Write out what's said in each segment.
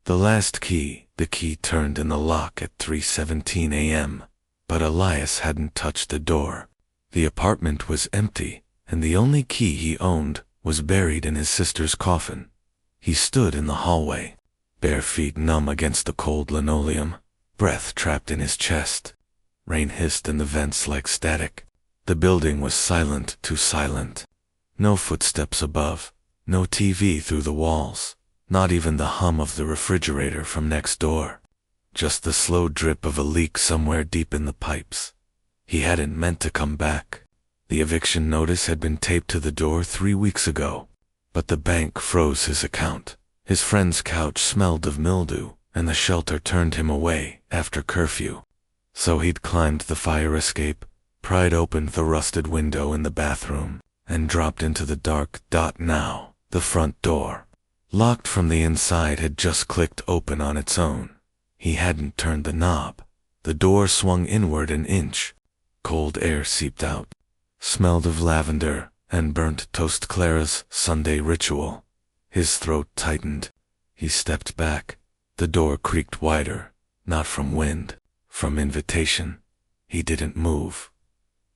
The last key, the key turned in the lock at 3:17 a.m., but Elias hadn't touched the door. The apartment was empty, and the only key he owned was buried in his sister's coffin. He stood in the hallway, bare feet numb against the cold linoleum, breath trapped in his chest. Rain hissed in the vents like static. The building was silent, too silent. No footsteps above, no TV through the walls, not even the hum of the refrigerator from next door. Just the slow drip of a leak somewhere deep in the pipes. He hadn't meant to come back. The eviction notice had been taped to the door 3 weeks ago, but the bank froze his account. His friend's couch smelled of mildew, and the shelter turned him away after curfew. So he'd climbed the fire escape, pried open the rusted window in the bathroom, and dropped into the dark. Now, the front door, locked from the inside, had just clicked open on its own. He hadn't turned the knob. The door swung inward an inch. Cold air seeped out, smelled of lavender and burnt toast. Clara's Sunday ritual. His throat tightened. He stepped back. The door creaked wider, not from wind, from invitation. He didn't move.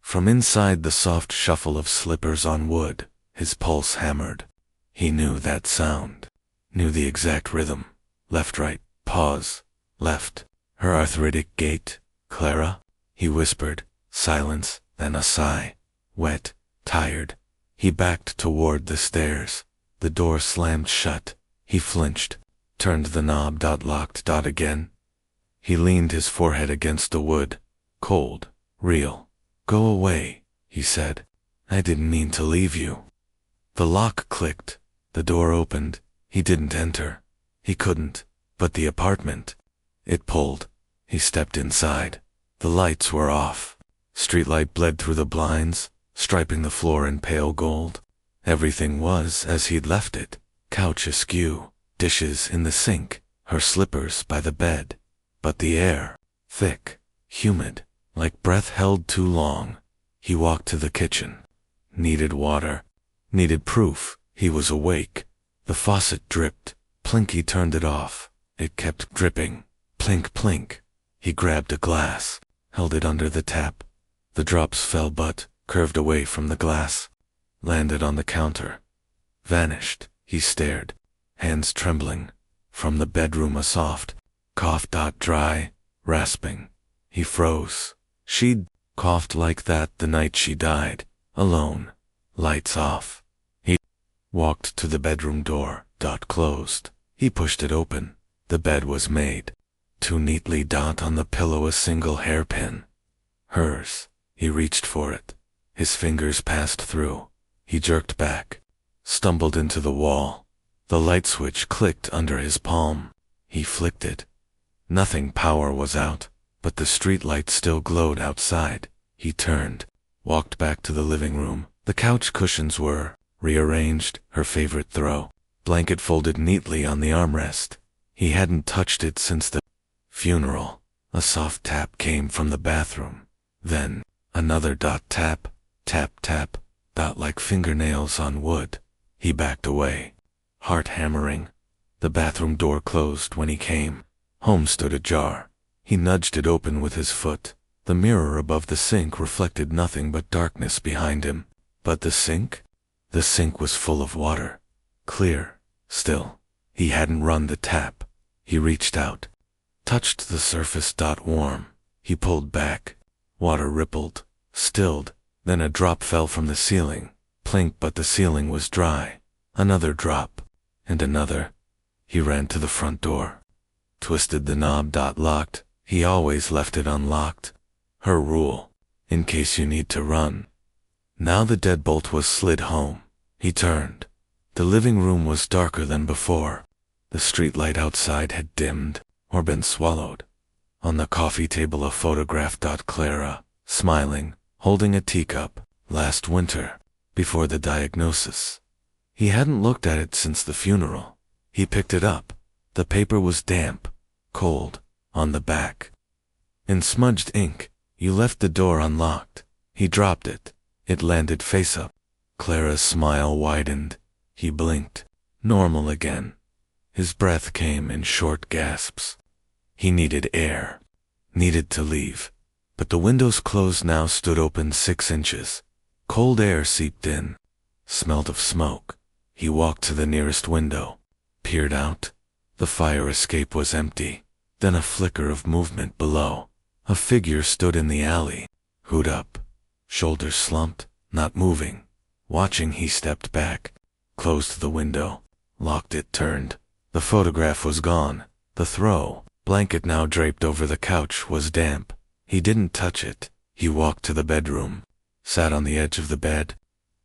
From inside, the soft shuffle of slippers on wood. His pulse hammered. He knew that sound, knew the exact rhythm. Left, right, pause, left. Her arthritic gait. Clara? He whispered. Silence, then a sigh. Wet, tired. He backed toward the stairs. The door slammed shut. He flinched, turned the knob. Locked. Again. He leaned his forehead against the wood. Cold, real. Go away, he said. I didn't mean to leave you. The lock clicked. The door opened. He didn't enter. He couldn't. But the apartment. It pulled. He stepped inside. The lights were off. Streetlight bled through the blinds, striping the floor in pale gold. Everything was as he'd left it. Couch askew, dishes in the sink, her slippers by the bed. But the air, thick, humid, like breath held too long. He walked to the kitchen. Needed water. Needed proof he was awake. The faucet dripped. Plink. He turned it off. It kept dripping. Plink, plink. He grabbed a glass, held it under the tap. The drops fell but, curved away from the glass, landed on the counter. Vanished. He stared, hands trembling. From the bedroom a soft cough. Dry, rasping. He froze. She'd coughed like that the night she died, alone, lights off. He walked to the bedroom door. Closed. He pushed it open. The bed was made. Too neatly. On the pillow a single hairpin. Hers. He reached for it. His fingers passed through. He jerked back, stumbled into the wall. The light switch clicked under his palm. He flicked it. Nothing. Power was out, but the street light still glowed outside. He turned, walked back to the living room. The couch cushions were rearranged, her favorite throw. Blanket folded neatly on the armrest. He hadn't touched it since the funeral. A soft tap came from the bathroom. Then, another. Tap, tap, tap, like fingernails on wood. He backed away, heart hammering. The bathroom door closed when he came. Home stood ajar. He nudged it open with his foot. The mirror above the sink reflected nothing but darkness behind him. But the sink? The sink was full of water. Clear, still. He hadn't run the tap. He reached out, touched the surface. Warm. He pulled back. Water rippled, stilled. Then a drop fell from the ceiling. Plink. But the ceiling was dry. Another drop. And another. He ran to the front door. Twisted the knob. Locked. He always left it unlocked. Her rule. In case you need to run. Now the deadbolt was slid home. He turned. The living room was darker than before. The streetlight outside had dimmed, or been swallowed. On the coffee table a photograph. Clara, smiling, holding a teacup, last winter, before the diagnosis. He hadn't looked at it since the funeral. He picked it up. The paper was damp, cold, on the back. In smudged ink, you left the door unlocked. He dropped it. It landed face up. Clara's smile widened. He blinked. Normal again. His breath came in short gasps. He needed air. Needed to leave. But the windows closed now stood open 6 inches. Cold air seeped in. Smelled of smoke. He walked to the nearest window. Peered out. The fire escape was empty. Then a flicker of movement below. A figure stood in the alley. Hood up. Shoulders slumped. Not moving. Watching, he stepped back. Closed the window. Locked it, turned. The photograph was gone. The throw blanket now draped over the couch was damp. He didn't touch it. He walked to the bedroom. Sat on the edge of the bed.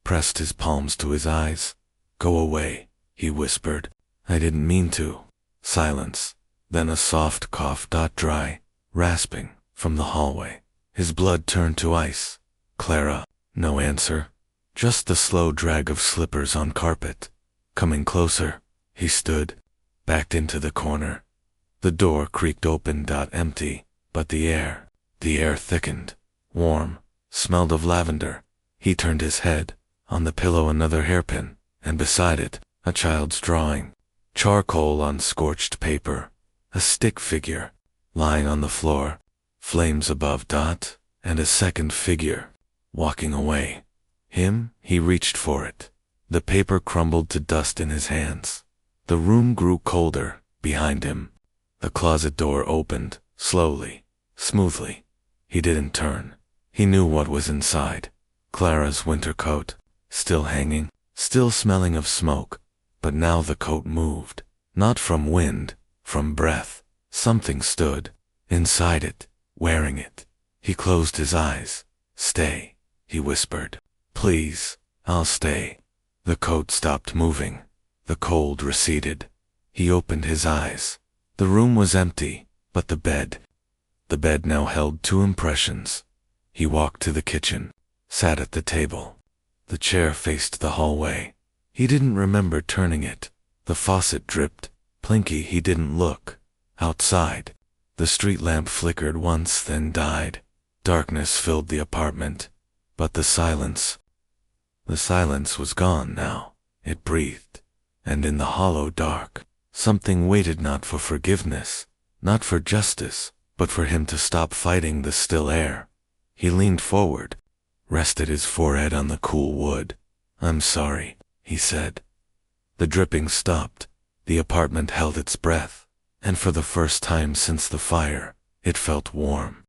Pressed his palms to his eyes. Go away, he whispered. I didn't mean to. Silence. Then a soft cough, dry, rasping, from the hallway. His blood turned to ice. Clara. No answer. Just the slow drag of slippers on carpet. Coming closer. He stood. Backed into the corner. The door creaked open. Empty. But the air thickened. Warm. Smelled of lavender. He turned his head. On the pillow another hairpin. And beside it, a child's drawing. Charcoal on scorched paper. A stick figure. Lying on the floor. Flames above. And a second figure. Walking away. Him, he reached for it. The paper crumbled to dust in his hands. The room grew colder, behind him. The closet door opened, slowly, smoothly. He didn't turn. He knew what was inside. Clara's winter coat, still hanging, still smelling of smoke. But now the coat moved. Not from wind, from breath. Something stood. Inside it, wearing it. He closed his eyes. Stay, he whispered. Please, I'll stay. The coat stopped moving. The cold receded. He opened his eyes. The room was empty, but the bed now held 2 impressions. He walked to the kitchen, sat at the table. The chair faced the hallway. He didn't remember turning it. The faucet dripped. Plinky, he didn't look. Outside, the street lamp flickered once, then died. Darkness filled the apartment. But the silence was gone now. It breathed. And in the hollow dark, something waited, not for forgiveness, not for justice, but for him to stop fighting the still air. He leaned forward, rested his forehead on the cool wood. I'm sorry, he said. The dripping stopped. The apartment held its breath, and for the first time since the fire, it felt warm.